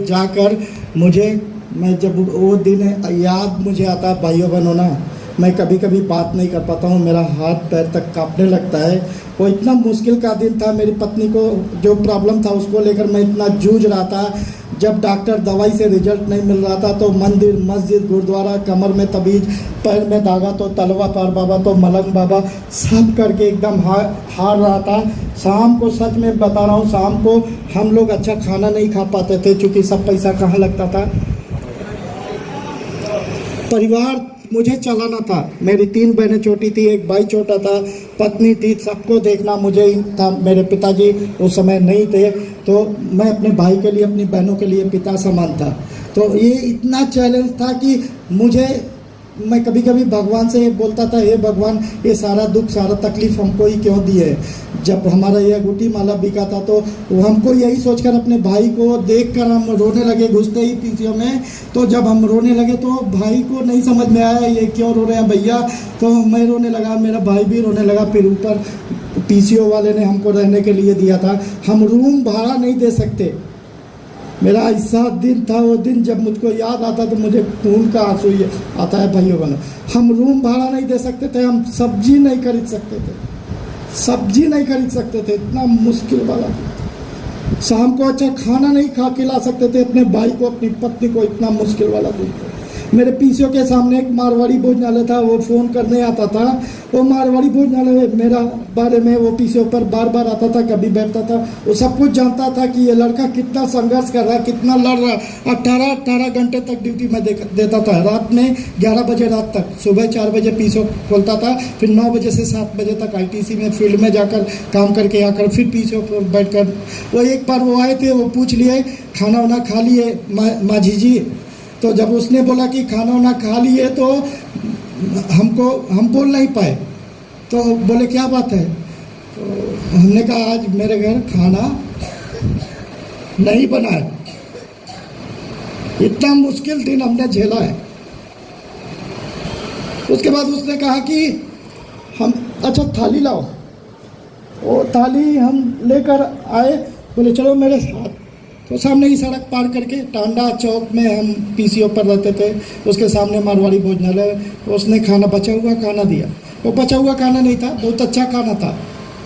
जाकर मुझे, मैं जब वो दिन याद मुझे आता है भाइयों बहनों ना, मैं कभी कभी बात नहीं कर पाता हूँ, मेरा हाथ पैर तक कांपने लगता है। वो इतना मुश्किल का दिन था, मेरी पत्नी को जो प्रॉब्लम था उसको लेकर मैं इतना जूझ रहा था। जब डॉक्टर दवाई से रिजल्ट नहीं मिल रहा था तो मंदिर मस्जिद गुरुद्वारा, कमर में तबीज, पैर में धागा तो तलवा पार बाबा तो मलंग बाबा, सब करके एकदम हार रहा था। शाम को सच में बता रहा हूँ, शाम को हम लोग अच्छा खाना नहीं खा पाते थे, क्योंकि सब पैसा कहाँ लगता था। परिवार मुझे चलाना था, मेरी 3 बहनें छोटी थी, एक भाई छोटा था, पत्नी थी, सबको देखना मुझे ही था। मेरे पिताजी उस समय नहीं थे, तो मैं अपने भाई के लिए, अपनी बहनों के लिए पिता समान था। तो ये इतना चैलेंज था कि मैं कभी कभी भगवान से बोलता था, हे भगवान, ये सारा दुख सारा तकलीफ़ हमको ही क्यों दी है। जब हमारा ये अंगूठी माला बिका था तो हमको यही सोचकर अपने भाई को देखकर हम रोने लगे, घुसते ही पीसीओ में। तो जब हम रोने लगे तो भाई को नहीं समझ में आया ये क्यों रो रहे हैं भैया, तो मैं रोने लगा, मेरा भाई भी रोने लगा। फिर ऊपर पीसीओ वाले ने हमको रहने के लिए दिया था, हम रूम भाड़ा नहीं दे सकते। मेरा ऐसा दिन था वो दिन, जब मुझको याद आता तो मुझे खून का आंसू आता है भाइयों बहनों। हम रूम भाड़ा नहीं दे सकते थे, हम सब्जी नहीं खरीद सकते थे, इतना मुश्किल वाला। शाम को अच्छा खाना नहीं खिला सकते थे अपने भाई को, अपनी पत्नी को, इतना मुश्किल वाला दिन था। मेरे पीसीओ के सामने एक मारवाड़ी भोजनालय था, वो फ़ोन करने आता था। वो मारवाड़ी भोजनालय मेरा बारे में वो पीसीओ पर बार बार आता था, कभी बैठता था, वो सब कुछ जानता था कि ये लड़का कितना संघर्ष कर रहा है, कितना लड़ रहा है। 18 घंटे तक ड्यूटी में देता था, रात में 11 बजे रात तक, सुबह 4 बजे पीसीओ खोलता था, फिर 9 बजे से 7 बजे तक आईटीसी में फील्ड में जाकर काम करके आकर फिर पीसीओ पर बैठ कर। वो एक बार वो आए थे, वो पूछ लिए खाना वाना खा लिए माझी जी। तो जब उसने बोला कि खाना वाना खा लिए तो हम बोल नहीं पाए, तो बोले क्या बात है। तो हमने कहा आज मेरे घर खाना नहीं बना है। इतना मुश्किल दिन हमने झेला है। उसके बाद उसने कहा कि हम अच्छा थाली लाओ। वो थाली हम लेकर आए, बोले चलो मेरे साथ। तो सामने ही सड़क पार करके टांडा चौक में हम पीसीओ पर रहते थे, उसके सामने मारवाड़ी भोजनालय। उसने खाना, बचा हुआ खाना दिया। वो बचा हुआ खाना नहीं था, बहुत अच्छा खाना था।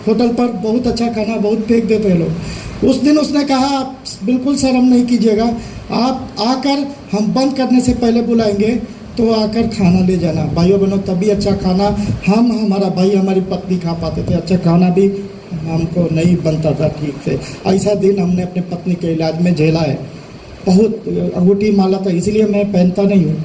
होटल पर बहुत अच्छा खाना बहुत फेंक देते हैं लोग। उस दिन उसने कहा आप बिल्कुल शर्म नहीं कीजिएगा, आप आकर, हम बंद करने से पहले बुलाएंगे तो आकर खाना ले जाना। भाइयों बहनों, तभी अच्छा खाना हमारा भाई हमारी पत्नी खा पाते थे। अच्छा खाना भी हमको नहीं बनता था ठीक से। ऐसा दिन हमने अपने पत्नी के इलाज में झेला है। बहुत अंगूठी माला था, इसीलिए मैं पहनता नहीं हूँ,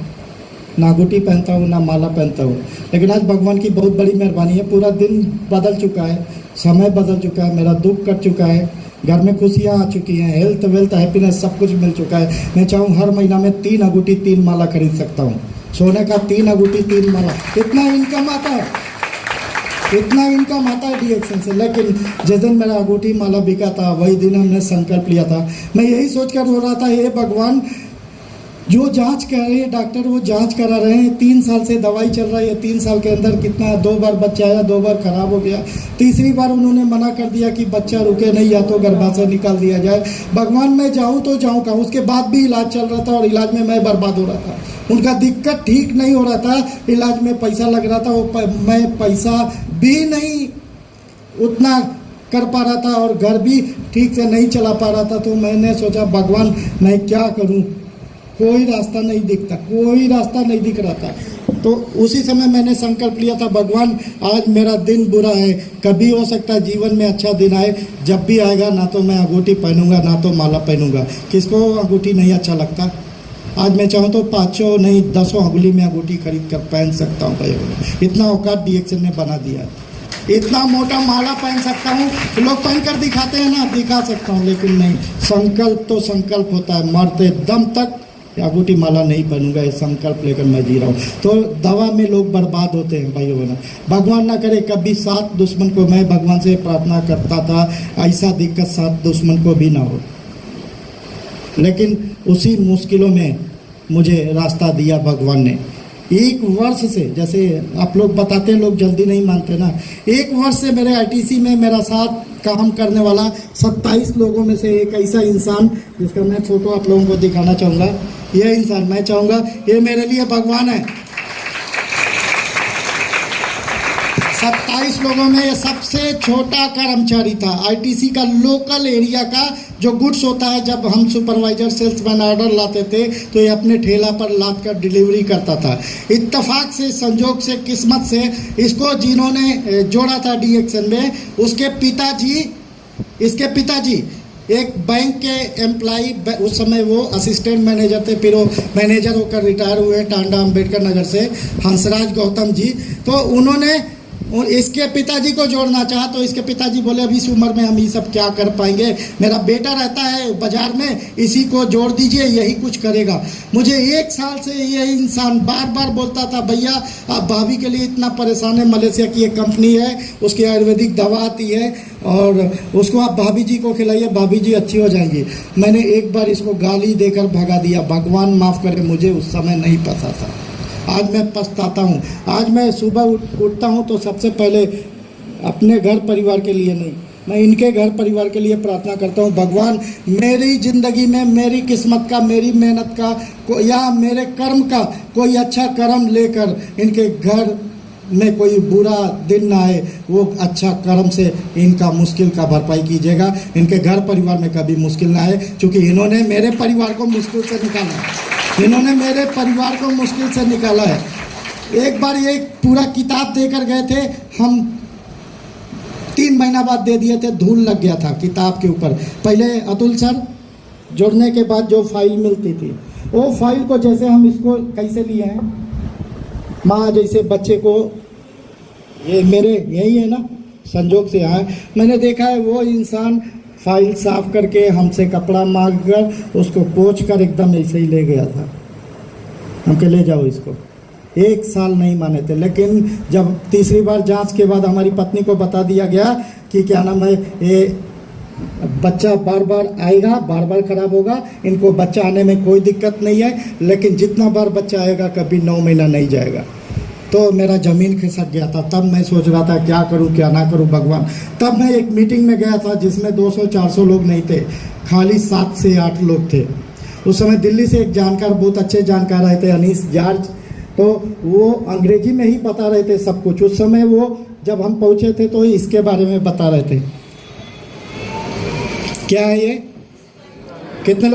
ना अंगूठी पहनता हूँ ना माला पहनता हूँ। लेकिन आज भगवान की बहुत बड़ी मेहरबानी है, पूरा दिन बदल चुका है, समय बदल चुका है, मेरा दुख कट चुका है, घर में खुशियाँ आ चुकी हैं, हेल्थ वेल्थ हैप्पीनेस सब कुछ मिल चुका है। मैं चाहूँ हर महीना में 3 अंगूठी 3 माला खरीद सकता हूँ, सोने का 3 अंगूठी 3 माला। इतना इनकम आता है डीएक्शन से। लेकिन जिस दिन मेरा अंगूठी माला बिका था वही दिन हमने संकल्प लिया था। मैं यही सोचकर रो रहा था, हे भगवान, जो जांच कर रहे हैं डॉक्टर, वो जांच करा रहे हैं, 3 साल से दवाई चल रही है, 3 साल के अंदर कितना 2 बार बच्चा आया, 2 बार खराब हो गया, तीसरी बार उन्होंने मना कर दिया कि बच्चा रुके नहीं, या तो गर्भाशय निकाल दिया जाए। भगवान, मैं जाऊँ तो जाऊँ कहाँ। उसके बाद भी इलाज चल रहा था और इलाज में मैं बर्बाद हो रहा था। उनका दिक्कत ठीक नहीं हो रहा था, इलाज में पैसा लग रहा था, मैं पैसा भी नहीं उतना कर पा रहा था और घर भी ठीक से नहीं चला पा रहा था। तो मैंने सोचा भगवान मैं क्या करूं, कोई रास्ता नहीं दिख रहा था। तो उसी समय मैंने संकल्प लिया था, भगवान आज मेरा दिन बुरा है, कभी हो सकता है जीवन में अच्छा दिन आए, जब भी आएगा ना तो मैं अंगूठी पहनूंगा ना तो माला पहनूंगा। किसको अंगूठी नहीं अच्छा लगता। आज मैं चाहूँ तो 5 नहीं 10 अंगुली में अंगूठी खरीद कर पहन सकता हूँ भाई। इतना औकात डीएक्शन ने बना दिया है। इतना मोटा माला पहन सकता हूँ, लोग पहन कर दिखाते हैं ना, दिखा सकता हूँ, लेकिन नहीं, संकल्प तो संकल्प होता है। मरते दम तक अंगूठी माला नहीं पहनूंगा, ये संकल्प लेकर मैं जी रहा हूँ। तो दवा में लोग बर्बाद होते हैं भाइयों बहनों। भगवान ना करे कभी 7 दुश्मन को, मैं भगवान से प्रार्थना करता था ऐसा दिक्कत 7 दुश्मन को भी ना हो। लेकिन उसी मुश्किलों में मुझे रास्ता दिया भगवान ने। 1 वर्ष से, जैसे आप लोग बताते हैं लोग जल्दी नहीं मानते ना, 1 वर्ष से मेरे आईटीसी में मेरा साथ काम करने वाला 27 लोगों में से एक ऐसा इंसान जिसका मैं फोटो आप लोगों को दिखाना चाहूँगा। यह इंसान मैं चाहूँगा ये मेरे लिए भगवान है। 27 लोगों में ये सबसे छोटा कर्मचारी था आईटीसी का, लोकल एरिया का जो गुड्स होता है। जब हम सुपरवाइजर सेल्समैन ऑर्डर लाते थे तो ये अपने ठेला पर लाद कर डिलीवरी करता था। इत्तेफाक से, संजोग से, किस्मत से इसको जिन्होंने जोड़ा था डीएक्सन में, इसके पिताजी एक बैंक के एम्प्लाई, उस समय वो असिस्टेंट मैनेजर थे, फिर वो मैनेजर होकर रिटायर हुए टांडा अंबेडकर नगर से, हंसराज गौतम जी। तो उन्होंने और इसके पिताजी को जोड़ना चाहा तो इसके पिताजी बोले अभी इस उम्र में हम ये सब क्या कर पाएंगे, मेरा बेटा रहता है बाजार में, इसी को जोड़ दीजिए, यही कुछ करेगा। मुझे 1 साल से ये इंसान बार बार बोलता था भैया आप भाभी के लिए इतना परेशान है, मलेशिया की एक कंपनी है, उसकी आयुर्वेदिक दवा आती है और उसको आप भाभी जी को खिलाइए, भाभी जी अच्छी हो जाएंगी। मैंने एक बार इसको गाली देकर भगा दिया, भगवान माफ़ करे, मुझे उस समय नहीं पता था। आज मैं पछताता हूँ। आज मैं सुबह उठता हूँ तो सबसे पहले अपने घर परिवार के लिए नहीं, मैं इनके घर परिवार के लिए प्रार्थना करता हूँ। भगवान मेरी ज़िंदगी में मेरी किस्मत का, मेरी मेहनत का या मेरे कर्म का कोई अच्छा कर्म लेकर इनके घर में कोई बुरा दिन ना आए, वो अच्छा कर्म से इनका मुश्किल का भरपाई कीजिएगा। इनके घर परिवार में कभी मुश्किल ना आए, क्योंकि इन्होंने मेरे परिवार को मुश्किल से निकाला है। इन्होंने मेरे परिवार को मुश्किल से निकाला है। एक बार ये पूरा किताब देकर गए थे, हम 3 महीना बाद दे दिए थे, धूल लग गया था किताब के ऊपर। पहले अतुल सर जोड़ने के बाद जो फाइल मिलती थी, वो फाइल को जैसे हम इसको कैसे लिए हैं, माँ जैसे बच्चे को, ये मेरे यही है ना, संजोग से यहाँ मैंने देखा है वो इंसान फाइल साफ करके हमसे कपड़ा मांग कर उसको पोंछ कर एकदम ऐसे ही ले गया था। हम के ले जाओ इसको। 1 साल नहीं माने थे, लेकिन जब तीसरी बार जांच के बाद हमारी पत्नी को बता दिया गया कि क्या नाम है, ये बच्चा बार बार आएगा, बार बार खराब होगा, इनको बच्चा आने में कोई दिक्कत नहीं है, लेकिन जितना बार बच्चा आएगा कभी 9 महीना नहीं जाएगा। तो मेरा ज़मीन खिसक गया था। तब मैं सोच रहा था क्या करूं क्या ना करूं भगवान। तब मैं एक मीटिंग में गया था जिसमें 200-400 लोग नहीं थे, खाली 7 से 8 लोग थे। उस समय दिल्ली से एक जानकार, बहुत अच्छे जानकार आए थे, अनीस जॉर्ज, तो वो अंग्रेजी में ही बता रहे थे सब कुछ। उस समय वो जब हम पहुँचे थे तो इसके बारे में बता रहे थे। क्या है ये, कितने लोग